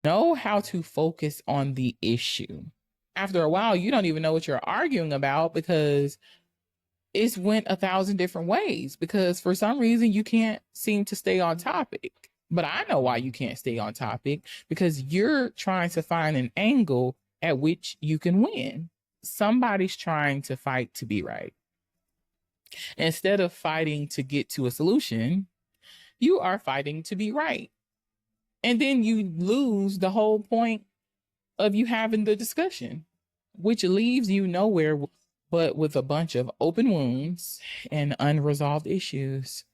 Know how to focus on the issue. After a while, you don't even know what you're arguing about because it's went 1,000 different ways because for some reason you can't seem to stay on topic. But I know why you can't stay on topic, because you're trying to find an angle at which you can win. Somebody's trying to fight to be right. Instead of fighting to get to a solution, you are fighting to be right. And then you lose the whole point of you having the discussion, which leaves you nowhere but with a bunch of open wounds and unresolved issues.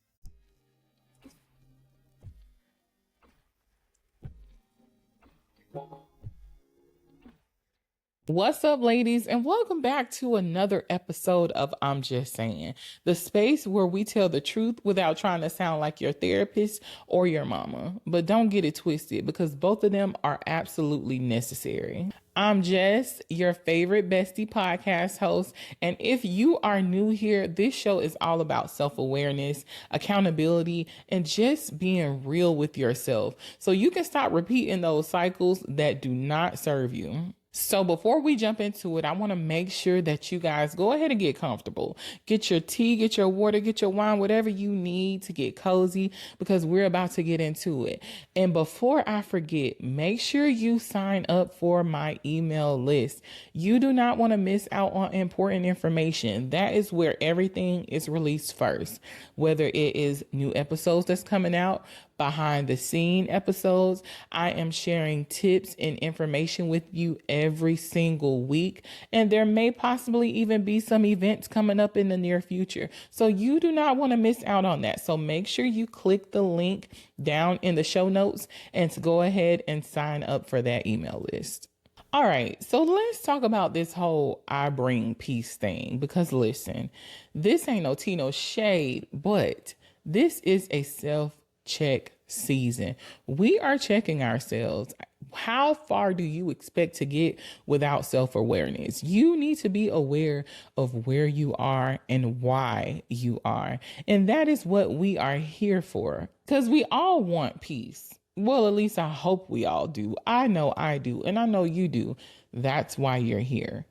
What's up, ladies, and welcome back to another episode of I'm Just Saying, the space where we tell the truth without trying to sound like your therapist or your mama. But don't get it twisted, because both of them are absolutely necessary. I'm Jess, your favorite bestie podcast host, and if you are new here, this show is all about self-awareness, accountability, and just being real with yourself so you can stop repeating those cycles that do not serve you. So before we jump into it, I want to make sure that you guys go ahead and get comfortable. Get your tea, get your water, get your wine, whatever you need to get cozy, because we're about to get into it. And before I forget, make sure you sign up for my email list. You do not want to miss out on important information. That is where everything is released first, whether it is new episodes that's coming out, behind the scene episodes. I am sharing tips and information with you every single week. And there may possibly even be some events coming up in the near future. So you do not want to miss out on that. So make sure you click the link down in the show notes and to go ahead and sign up for that email list. All right, so let's talk about this whole I bring peace thing, because listen, this ain't no tea, no shade, but this is a self-check season. We are checking ourselves. How far do you expect to get without self-awareness? You need to be aware of where you are and why you are. And that is what we are here for, because we all want peace. Well, at least I hope we all do. I know I do, and I know you do. That's why you're here.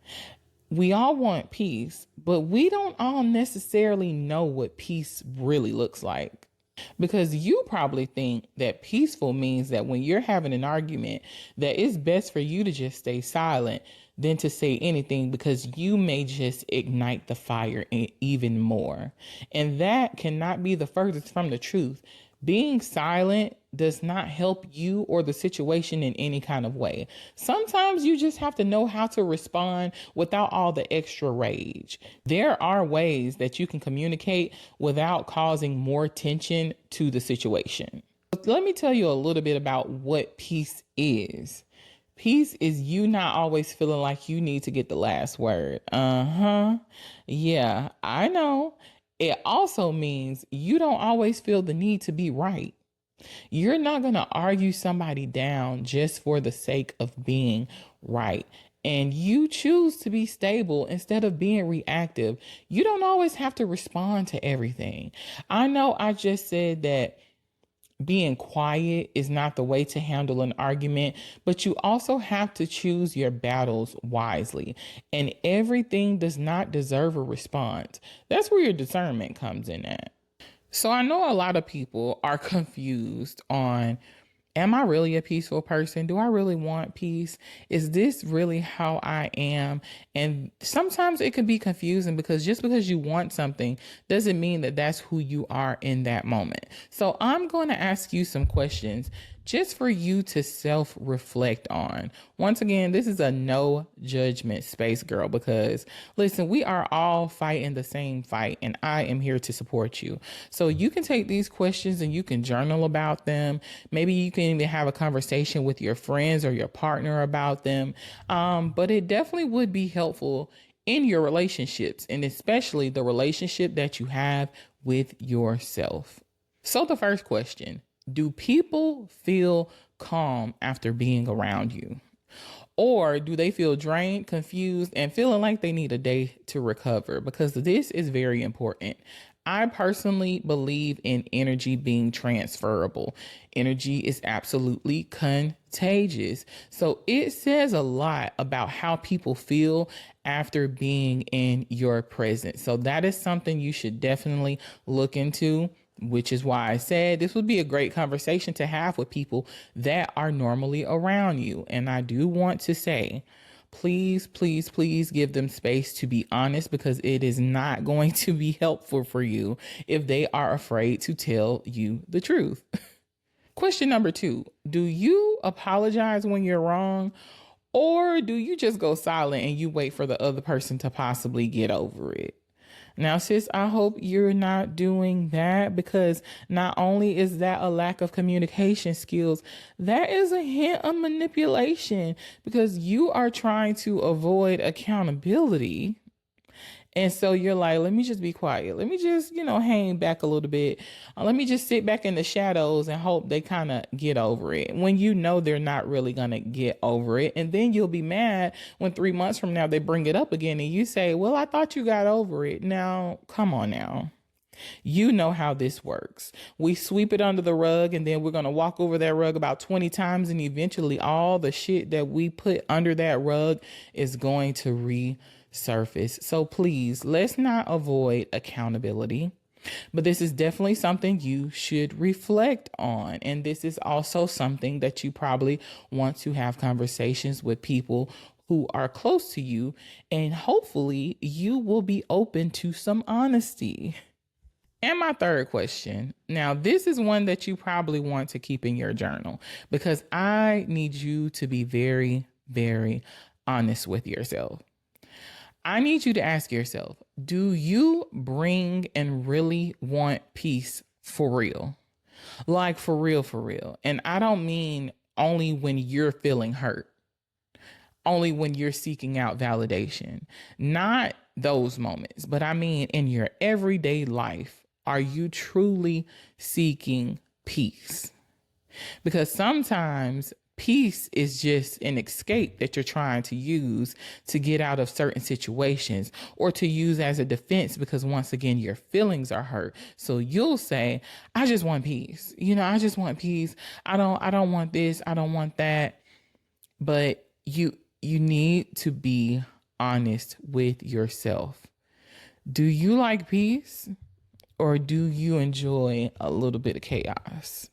We all want peace, but we don't all necessarily know what peace really looks like. Because you probably think that peaceful means that when you're having an argument, that it's best for you to just stay silent than to say anything, because you may just ignite the fire even more. And that cannot be the furthest from the truth. Being silent does not help you or the situation in any kind of way. Sometimes you just have to know how to respond without all the extra rage. There are ways that you can communicate without causing more tension to the situation. Let me tell you a little bit about what peace is. Peace is you not always feeling like you need to get the last word. Yeah, I know. It also means you don't always feel the need to be right. You're not going to argue somebody down just for the sake of being right. And you choose to be stable instead of being reactive. You don't always have to respond to everything. I know I just said that being quiet is not the way to handle an argument, but you also have to choose your battles wisely. And everything does not deserve a response. That's where your discernment comes in at. So I know a lot of people are confused on, am I really a peaceful person? Do I really want peace? Is this really how I am? And sometimes it can be confusing, because just because you want something doesn't mean that that's who you are in that moment. So I'm going to ask you some questions just for you to self-reflect on. Once again, this is a no judgment space, girl, because listen, we are all fighting the same fight, and I am here to support you. So you can take these questions and you can journal about them. Maybe you can even have a conversation with your friends or your partner about them. But it definitely would be helpful in your relationships, and especially the relationship that you have with yourself. So the first question: do people feel calm after being around you? Or do they feel drained, confused, and feeling like they need a day to recover? Because this is very important. I personally believe in energy being transferable. Energy is absolutely contagious. So it says a lot about how people feel after being in your presence. So that is something you should definitely look into, which is why I said this would be a great conversation to have with people that are normally around you. And I do want to say, please, please, please give them space to be honest, because it is not going to be helpful for you if they are afraid to tell you the truth. Question number 2. Do you apologize when you're wrong, or do you just go silent and you wait for the other person to possibly get over it? Now, sis, I hope you're not doing that, because not only is that a lack of communication skills, that is a hint of manipulation, because you are trying to avoid accountability. And so you're like, let me just be quiet. Let me just, hang back a little bit. Let me just sit back in the shadows and hope they kind of get over it, when you know they're not really going to get over it. And then you'll be mad when 3 months from now they bring it up again and you say, well, I thought you got over it. Now, come on now. You know how this works. We sweep it under the rug, and then we're going to walk over that rug about 20 times. And eventually all the shit that we put under that rug is going to resurface. So please, let's not avoid accountability. But this is definitely something you should reflect on. And this is also something that you probably want to have conversations with people who are close to you. And hopefully you will be open to some honesty. And my third question. Now, this is one that you probably want to keep in your journal, because I need you to be very, very honest with yourself. I need you to ask yourself, do you bring and really want peace for real? Like for real, for real. And I don't mean only when you're feeling hurt, only when you're seeking out validation, not those moments, but I mean in your everyday life. Are you truly seeking peace? Because sometimes peace is just an escape that you're trying to use to get out of certain situations, or to use as a defense, because once again, your feelings are hurt. So you'll say, I just want peace. I just want peace. I don't want this. I don't want that. But you need to be honest with yourself. Do you like peace? Or do you enjoy a little bit of chaos?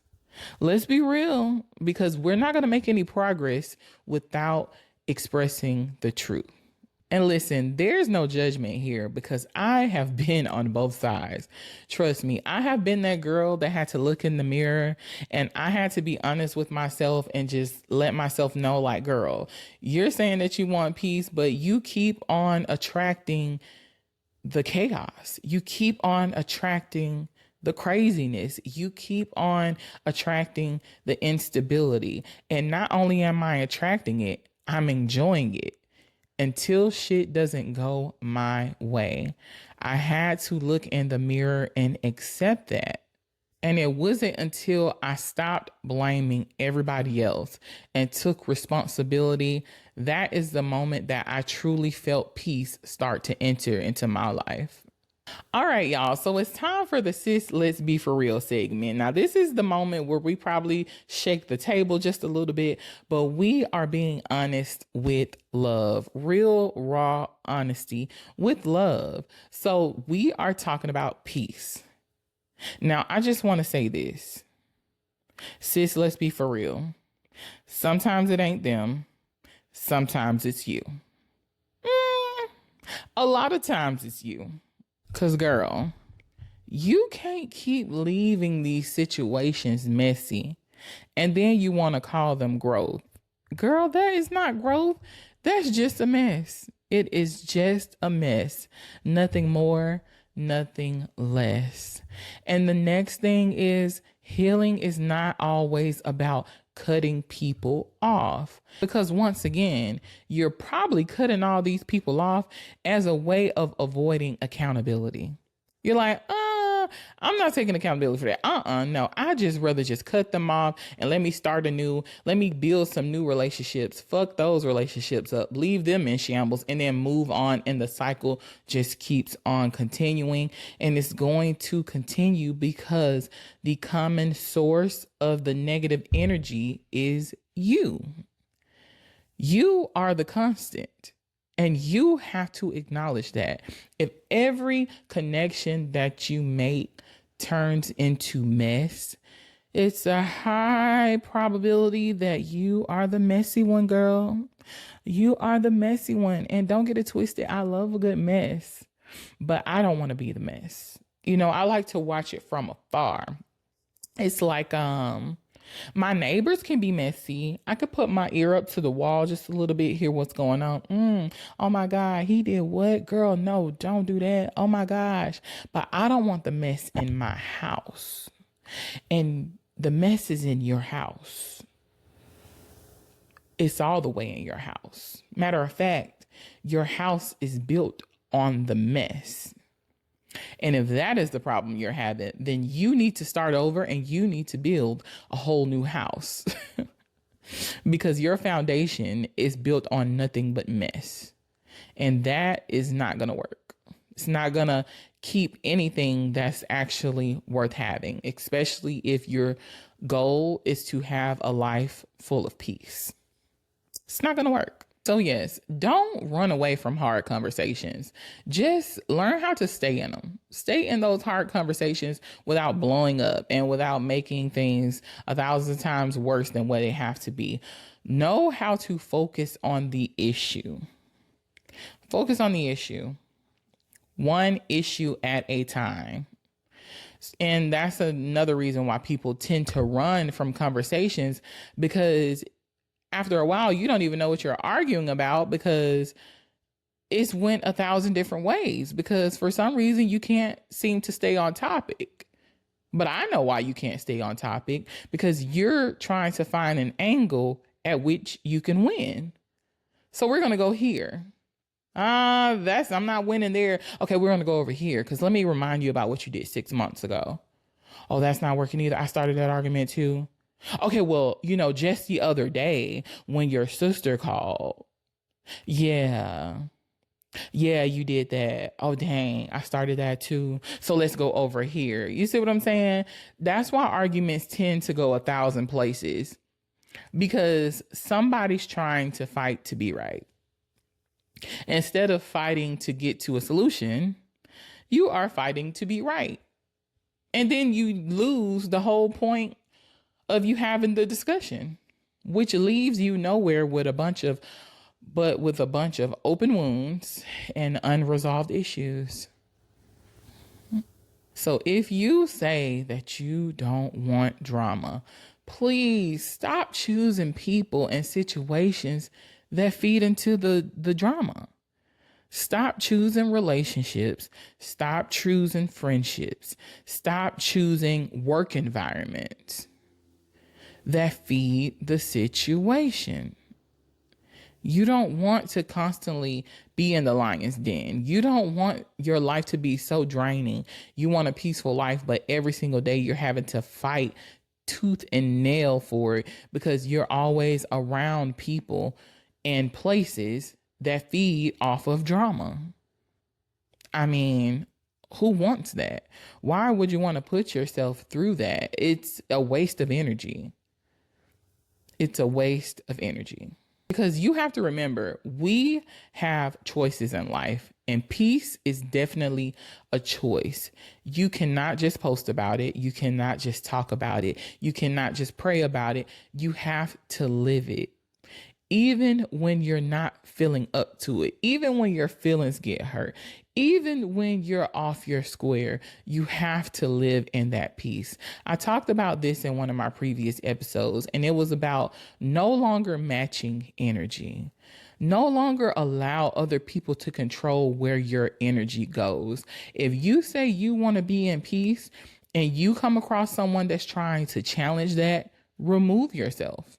Let's be real, because we're not going to make any progress without expressing the truth. And listen, there's no judgment here, because I have been on both sides. Trust me, I have been that girl that had to look in the mirror, and I had to be honest with myself and just let myself know, like, girl, you're saying that you want peace, but you keep on attracting the chaos. You keep on attracting the craziness. You keep on attracting the instability. And not only am I attracting it, I'm enjoying it until shit doesn't go my way. I had to look in the mirror and accept that. And it wasn't until I stopped blaming everybody else and took responsibility, that is the moment that I truly felt peace start to enter into my life. All right, y'all. So it's time for the Sis Let's Be For Real segment. Now, this is the moment where we probably shake the table just a little bit, but we are being honest with love. Real, raw honesty with love. So we are talking about peace. Now, I just want to say this. Sis, let's be for real. Sometimes it ain't them. Sometimes it's you. A lot of times it's you. Because, girl, you can't keep leaving these situations messy and then you want to call them growth. Girl, that is not growth. That's just a mess. It is just a mess. Nothing more, nothing less. And the next thing is, healing is not always about cutting people off, because once again, you're probably cutting all these people off as a way of avoiding accountability. You're like, I'm not taking accountability for that. No, I just rather just cut them off and let me start anew. Let me build some new relationships. Fuck those relationships up. Leave them in shambles and then move on. And the cycle just keeps on continuing. And it's going to continue because the common source of the negative energy is you. You are the constant. And you have to acknowledge that. If every connection that you make turns into mess, it's a high probability that you are the messy one, girl. You are the messy one. And don't get it twisted. I love a good mess, but I don't want to be the mess. You know, I like to watch it from afar. It's like, my neighbors can be messy. I could put my ear up to the wall just a little bit, hear what's going on. Oh my God, he did what? Girl, no, don't do that. Oh my gosh. But I don't want the mess in my house. And the mess is in your house. It's all the way in your house. Matter of fact, your house is built on the mess. And if that is the problem you're having, then you need to start over and you need to build a whole new house because your foundation is built on nothing but mess. And that is not going to work. It's not going to keep anything that's actually worth having, especially if your goal is to have a life full of peace. It's not going to work. So yes, don't run away from hard conversations. Just learn how to stay in them. Stay in those hard conversations without blowing up and without making things 1,000 times worse than what they have to be. Know how to focus on the issue. Focus on the issue. One issue at a time. And that's another reason why people tend to run from conversations, because after a while, you don't even know what you're arguing about because it's went 1,000 different ways, because for some reason you can't seem to stay on topic. But I know why you can't stay on topic, because you're trying to find an angle at which you can win. So we're going to go here. I'm not winning there. Okay, we're going to go over here because let me remind you about what you did 6 months ago. Oh, that's not working either. I started that argument too. Okay, well, just the other day when your sister called. Yeah, you did that. Oh, dang, I started that too. So let's go over here. You see what I'm saying? That's why arguments tend to go 1,000 places, because somebody's trying to fight to be right. Instead of fighting to get to a solution, you are fighting to be right. And then you lose the whole point of you having the discussion, which leaves you nowhere with a bunch of open wounds and unresolved issues. So if you say that you don't want drama, please stop choosing people and situations that feed into the drama. Stop choosing relationships. Stop choosing friendships. Stop choosing work environments that feed the situation. You don't want to constantly be in the lion's den. You don't want your life to be so draining. You want a peaceful life, but every single day you're having to fight tooth and nail for it because you're always around people and places that feed off of drama. I mean, who wants that? Why would you want to put yourself through that? It's a waste of energy. It's a waste of energy. Because you have to remember, we have choices in life, and peace is definitely a choice. You cannot just post about it. You cannot just talk about it. You cannot just pray about it. You have to live it. Even when you're not feeling up to it, even when your feelings get hurt, even when you're off your square, you have to live in that peace. I talked about this in one of my previous episodes, and it was about no longer matching energy. No longer allow other people to control where your energy goes. If you say you want to be in peace and you come across someone that's trying to challenge that, remove yourself.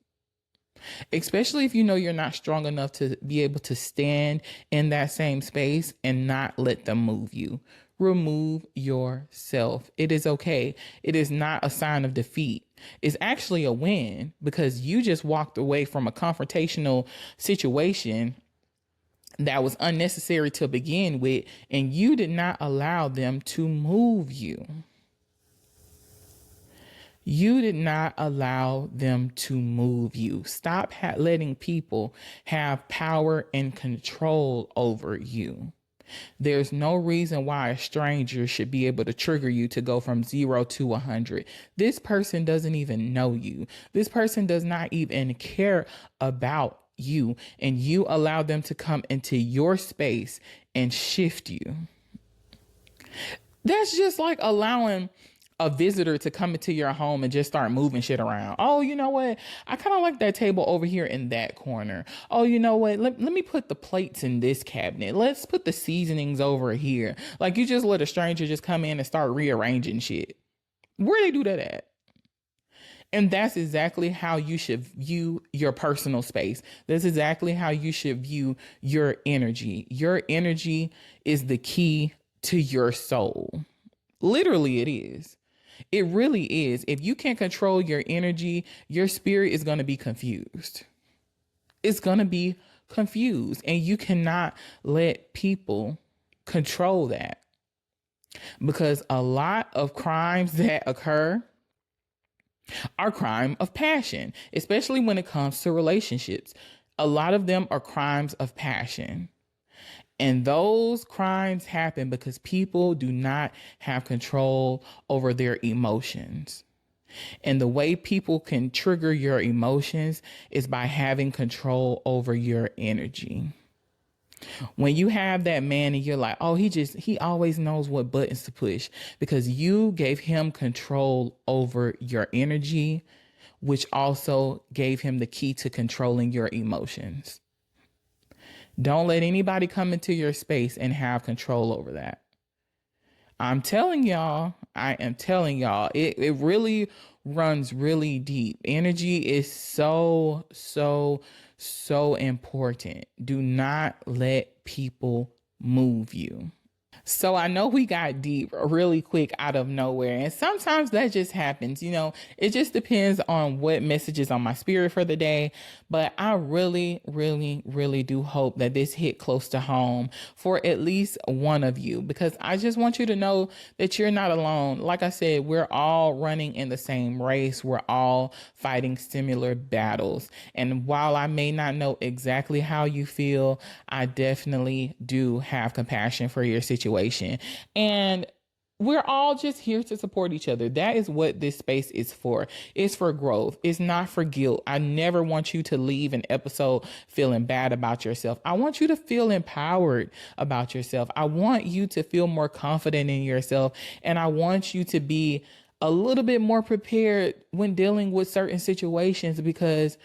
Especially if you know you're not strong enough to be able to stand in that same space and not let them move you. remove yourself. It is okay. It is not a sign of defeat. It's actually a win because you just walked away from a confrontational situation that was unnecessary to begin with, and you did not allow them to move you. You did not allow them to move you. Stop letting people have power and control over you. There's no reason why a stranger should be able to trigger you to go from 0 to 100. This person doesn't even know you. This person does not even care about you, and you allow them to come into your space and shift you. That's just like allowing a visitor to come into your home and just start moving shit around. Oh, you know what? I kind of like that table over here in that corner. Oh, you know what? Let me put the plates in this cabinet. Let's put the seasonings over here. Like, you just let a stranger just come in and start rearranging shit. Where they do that at? And that's exactly how you should view your personal space. That's exactly how you should view your energy. Your energy is the key to your soul. Literally, it is. It really is. If you can't control your energy, your spirit is going to be confused. It's going to be confused. And you cannot let people control that. Because a lot of crimes that occur are crime of passion, especially when it comes to relationships. A lot of them are crimes of passion. And those crimes happen because people do not have control over their emotions. And the way people can trigger your emotions is by having control over your energy. When you have that man and you're like, oh, he always knows what buttons to push because you gave him control over your energy, which also gave him the key to controlling your emotions. Don't let anybody come into your space and have control over that. I am telling y'all, it really runs really deep. Energy is so important. Do not let people move you. So I know we got deep really quick out of nowhere. And sometimes that just happens, it just depends on what message is on my spirit for the day. But I really, really, really do hope that this hit close to home for at least one of you, because I just want you to know that you're not alone. Like I said, we're all running in the same race. We're all fighting similar battles. And while I may not know exactly how you feel, I definitely do have compassion for your situation. And we're all just here to support each other. That is what this space is for. It's for growth. It's not for guilt. I never want you to leave an episode feeling bad about yourself. I want you to feel empowered about yourself. I want you to feel more confident in yourself. And I want you to be a little bit more prepared when dealing with certain situations, because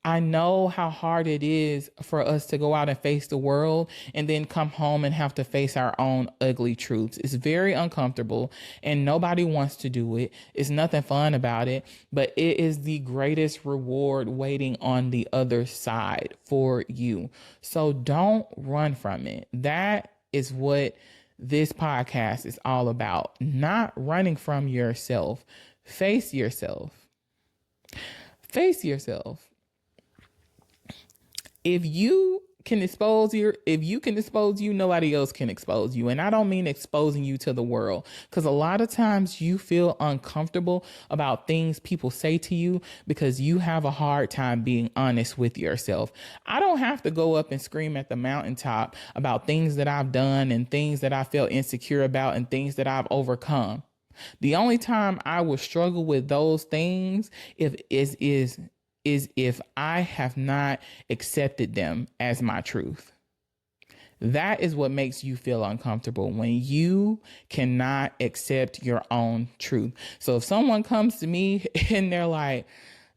I know how hard it is for us to go out and face the world and then come home and have to face our own ugly truths. It's very uncomfortable and nobody wants to do it. It's nothing fun about it, but it is the greatest reward waiting on the other side for you. So don't run from it. That is what this podcast is all about. Not running from yourself. Face yourself. Face yourself. If you can expose you, nobody else can expose you. And I don't mean exposing you to the world, because a lot of times you feel uncomfortable about things people say to you because you have a hard time being honest with yourself. I don't have to go up and scream at the mountaintop about things that I've done and things that I felt insecure about and things that I've overcome. The only time I will struggle with those things is if I have not accepted them as my truth. That is what makes you feel uncomfortable, when you cannot accept your own truth. So if someone comes to me and they're like,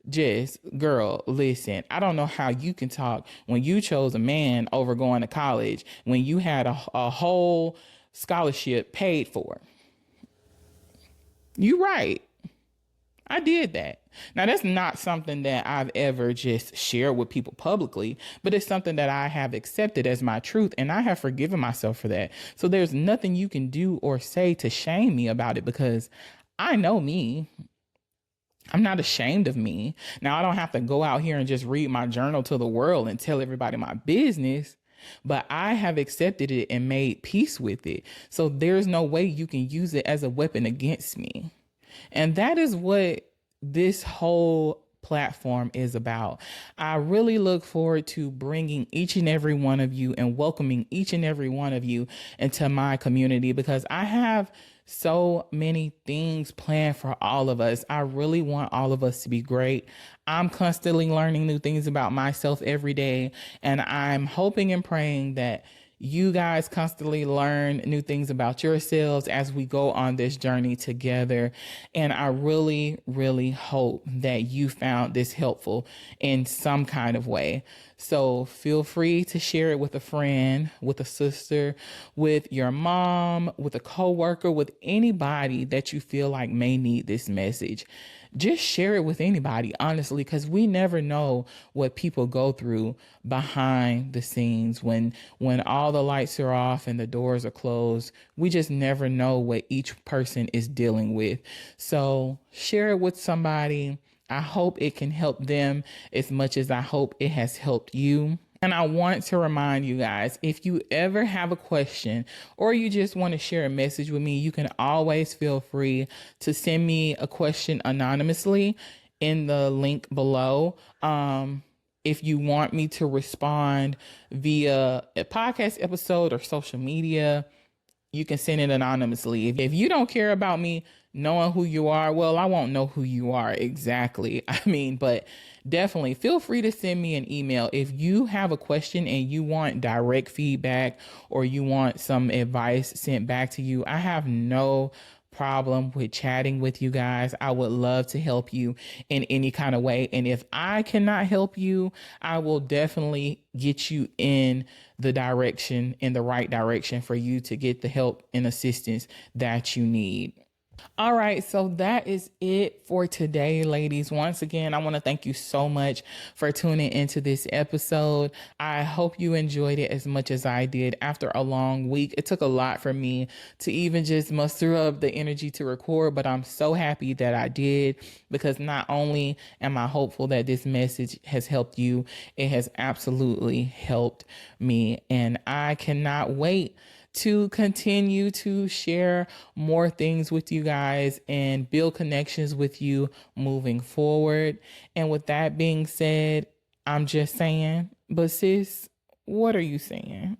Jess, girl, listen, I don't know how you can talk when you chose a man over going to college, when you had a whole scholarship paid for. You're right. I did that. Now, that's not something that I've ever just shared with people publicly, but it's something that I have accepted as my truth, and I have forgiven myself for that. So there's nothing you can do or say to shame me about it, because I know me. I'm not ashamed of me. Now, I don't have to go out here and just read my journal to the world and tell everybody my business, but I have accepted it and made peace with it. So there's no way you can use it as a weapon against me. And that is what this whole platform is about. I really look forward to bringing each and every one of you and welcoming each and every one of you into my community, because I have so many things planned for all of us. I really want all of us to be great. I'm constantly learning new things about myself every day, and I'm hoping and praying that you guys constantly learn new things about yourselves as we go on this journey together. And I really, really hope that you found this helpful in some kind of way. So feel free to share it with a friend, with a sister, with your mom, with a coworker, with anybody that you feel like may need this message. Just share it with anybody, honestly, because we never know what people go through behind the scenes when all the lights are off and the doors are closed. We just never know what each person is dealing with. So share it with somebody. I hope it can help them as much as I hope it has helped you. And I want to remind you guys, if you ever have a question or you just want to share a message with me, you can always feel free to send me a question anonymously in the link below. If you want me to respond via a podcast episode or social media, you can send it anonymously. If you don't care about me knowing who you are, well, I won't know who you are exactly. But definitely feel free to send me an email. If you have a question and you want direct feedback or you want some advice sent back to you, I have no problem with chatting with you guys. I would love to help you in any kind of way. And if I cannot help you, I will definitely get you in the right direction for you to get the help and assistance that you need. All right, so that is it for today, ladies. Once again, I want to thank you so much for tuning into this episode. I hope you enjoyed it as much as I did after a long week. It took a lot for me to even just muster up the energy to record, but I'm so happy that I did, because not only am I hopeful that this message has helped you, it has absolutely helped me. And I cannot wait to continue to share more things with you guys and build connections with you moving forward. And with that being said, I'm just saying, but sis, what are you saying?